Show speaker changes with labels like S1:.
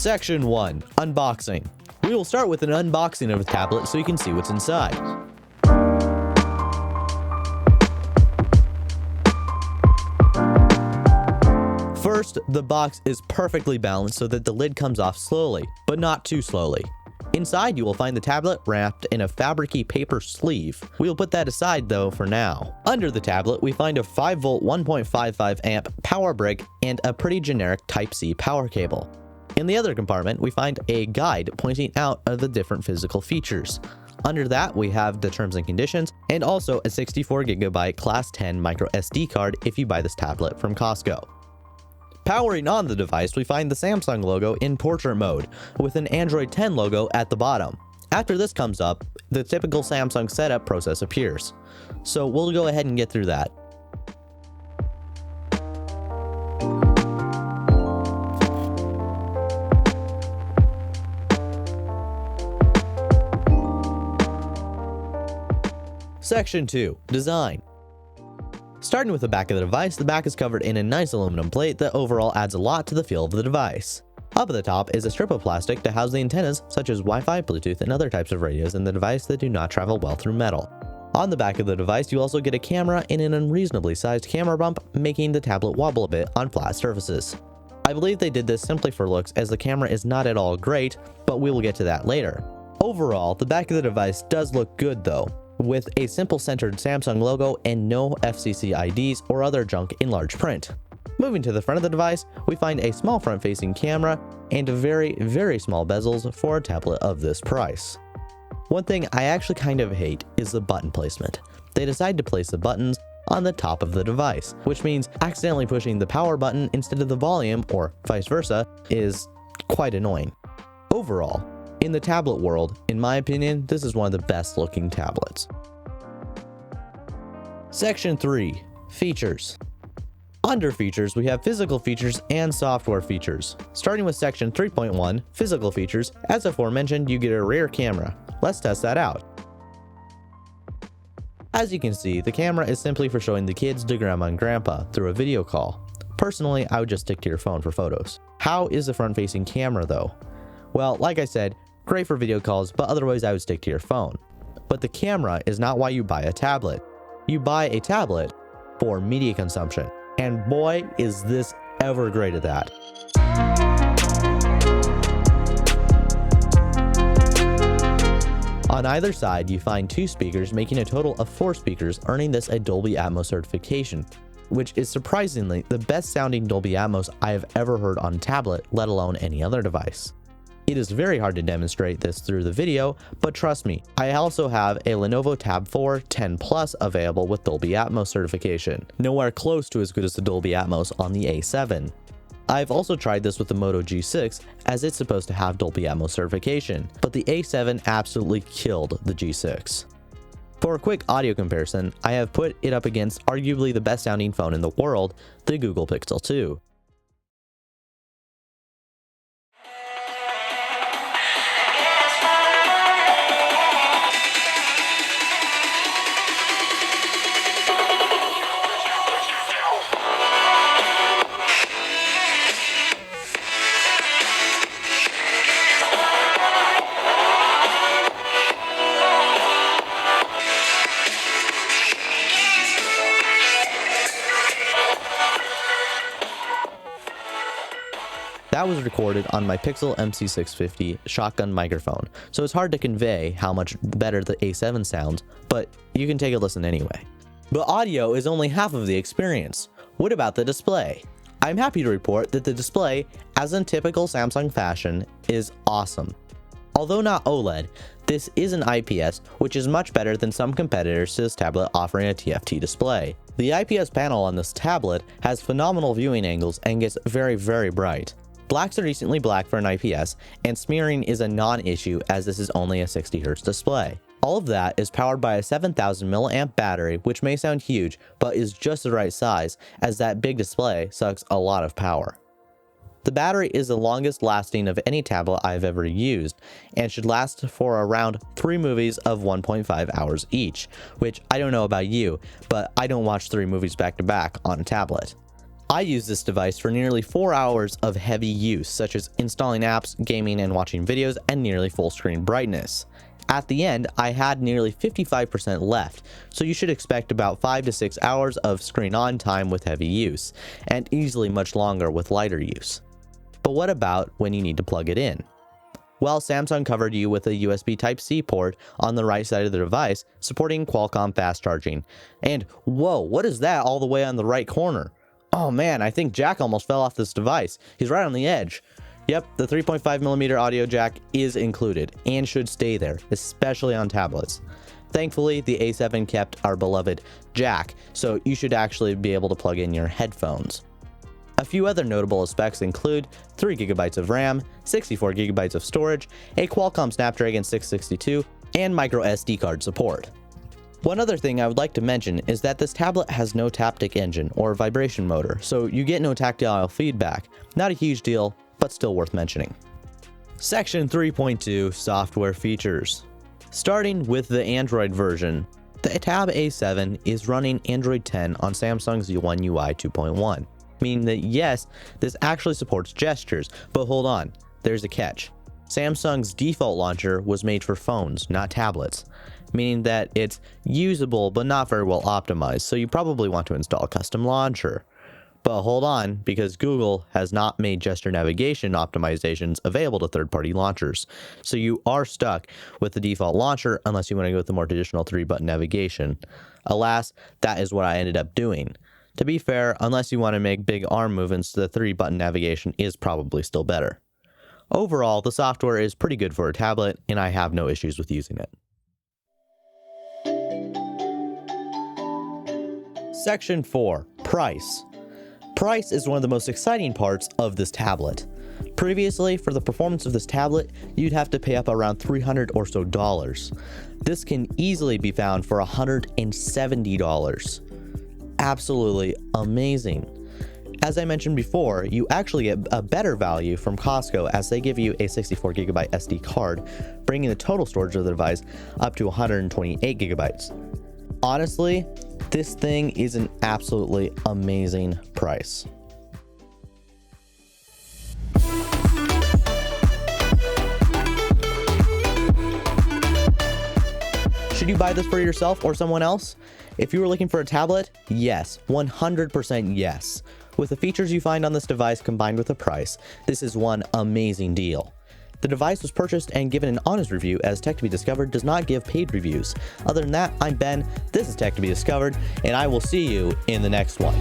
S1: Section 1. Unboxing. We will start with an unboxing of the tablet so you can see what's inside. First, the box is perfectly balanced so that the lid comes off slowly, but not too slowly. Inside, you will find the tablet wrapped in a fabric-y paper sleeve. We will put that aside though for now. Under the tablet, we find a 5V 1.55 amp power brick and a pretty generic Type-C power cable. In the other compartment, we find a guide pointing out the different physical features. Under that, we have the terms and conditions and also a 64GB Class 10 micro SD card if you buy this tablet from Costco. Powering on the device, we find the Samsung logo in portrait mode, with an Android 10 logo at the bottom. After this comes up, the typical Samsung setup process appears. So we'll go ahead and get through that. Section 2. Design. Starting with the back of the device, the back is covered in a nice aluminum plate that overall adds a lot to the feel of the device. Up at the top is a strip of plastic to house the antennas such as Wi-Fi, Bluetooth, and other types of radios in the device that do not travel well through metal. On the back of the device, you also get a camera in an unreasonably sized camera bump, making the tablet wobble a bit on flat surfaces. I believe they did this simply for looks as the camera is not at all great, but we will get to that later. Overall, the back of the device does look good though, with a simple centered Samsung logo and no FCC IDs or other junk in large print. Moving to the front of the device, we find a small front-facing camera and very, very small bezels for a tablet of this price. One thing I actually kind of hate is the button placement. They decide to place the buttons on the top of the device, which means accidentally pushing the power button instead of the volume, or vice versa, is quite annoying. Overall, in the tablet world, in my opinion, this is one of the best looking tablets. Section 3. Features. Under features, we have physical features and software features. Starting with section 3.1, physical features, as aforementioned, you get a rear camera. Let's test that out. As you can see, the camera is simply for showing the kids to grandma and grandpa through a video call. Personally, I would just stick to your phone for photos. How is the front-facing camera though? Well, like I said, great for video calls, but otherwise I would stick to your phone. But the camera is not why you buy a tablet. You buy a tablet for media consumption. And boy, is this ever great at that. On either side, you find 2 speakers, making a total of 4 speakers, earning this a Dolby Atmos certification, which is surprisingly the best sounding Dolby Atmos I have ever heard on a tablet, let alone any other device. It is very hard to demonstrate this through the video, but trust me, I also have a Lenovo Tab 4 10 Plus available with Dolby Atmos certification, nowhere close to as good as the Dolby Atmos on the A7. I've also tried this with the Moto G6 as it's supposed to have Dolby Atmos certification, but the A7 absolutely killed the G6. For a quick audio comparison, I have put it up against arguably the best sounding phone in the world, the Google Pixel 2. That was recorded on my Pixel MC650 shotgun microphone, so it's hard to convey how much better the A7 sounds, but you can take a listen anyway. But audio is only half of the experience. What about the display? I'm happy to report that the display, as in typical Samsung fashion, is awesome. Although not OLED, this is an IPS, which is much better than some competitors to this tablet offering a TFT display. The IPS panel on this tablet has phenomenal viewing angles and gets very, very bright. Blacks are decently black for an IPS, and smearing is a non-issue as this is only a 60Hz display. All of that is powered by a 7000 mAh battery, which may sound huge, but is just the right size, as that big display sucks a lot of power. The battery is the longest lasting of any tablet I've ever used, and should last for around 3 movies of 1.5 hours each, which I don't know about you, but I don't watch 3 movies back to back on a tablet. I use this device for nearly 4 hours of heavy use, such as installing apps, gaming, and watching videos, and nearly full screen brightness. At the end, I had nearly 55% left, so you should expect about 5 to 6 hours of screen on time with heavy use, and easily much longer with lighter use. But what about when you need to plug it in? Well, Samsung covered you with a USB Type-C port on the right side of the device, supporting Qualcomm fast charging. And whoa, what is that all the way on the right corner? Oh man, I think Jack almost fell off this device. He's right on the edge. Yep, the 3.5mm audio jack is included and should stay there, especially on tablets. Thankfully, the A7 kept our beloved jack, so you should actually be able to plug in your headphones. A few other notable specs include 3GB of RAM, 64GB of storage, a Qualcomm Snapdragon 662, and micro SD card support. One other thing I would like to mention is that this tablet has no taptic engine or vibration motor, so you get no tactile feedback. Not a huge deal, but still worth mentioning. Section 3.2 Software Features. Starting with the Android version, the Tab A7 is running Android 10 on Samsung's One UI 2.1, meaning that yes, this actually supports gestures, but hold on, there's a catch. Samsung's default launcher was made for phones, not tablets, meaning that it's usable but not very well optimized, so you probably want to install a custom launcher. But hold on, because Google has not made gesture navigation optimizations available to third-party launchers, so you are stuck with the default launcher unless you want to go with the more traditional 3-button navigation. Alas, that is what I ended up doing. To be fair, unless you want to make big arm movements, the 3-button navigation is probably still better. Overall, the software is pretty good for a tablet, and I have no issues with using it. Section 4. Price. Price is one of the most exciting parts of this tablet. Previously, for the performance of this tablet, you'd have to pay up around $300 or so. This can easily be found for $170. Absolutely amazing. As I mentioned before, you actually get a better value from Costco as they give you a 64GB SD card, bringing the total storage of the device up to 128GB. Honestly, this thing is an absolutely amazing price. Should you buy this for yourself or someone else? If you were looking for a tablet, yes, 100% yes. With the features you find on this device combined with the price, this is one amazing deal. The device was purchased and given an honest review, as Tech to be Discovered does not give paid reviews. Other than that, I'm Ben, this is Tech to be Discovered, and I will see you in the next one.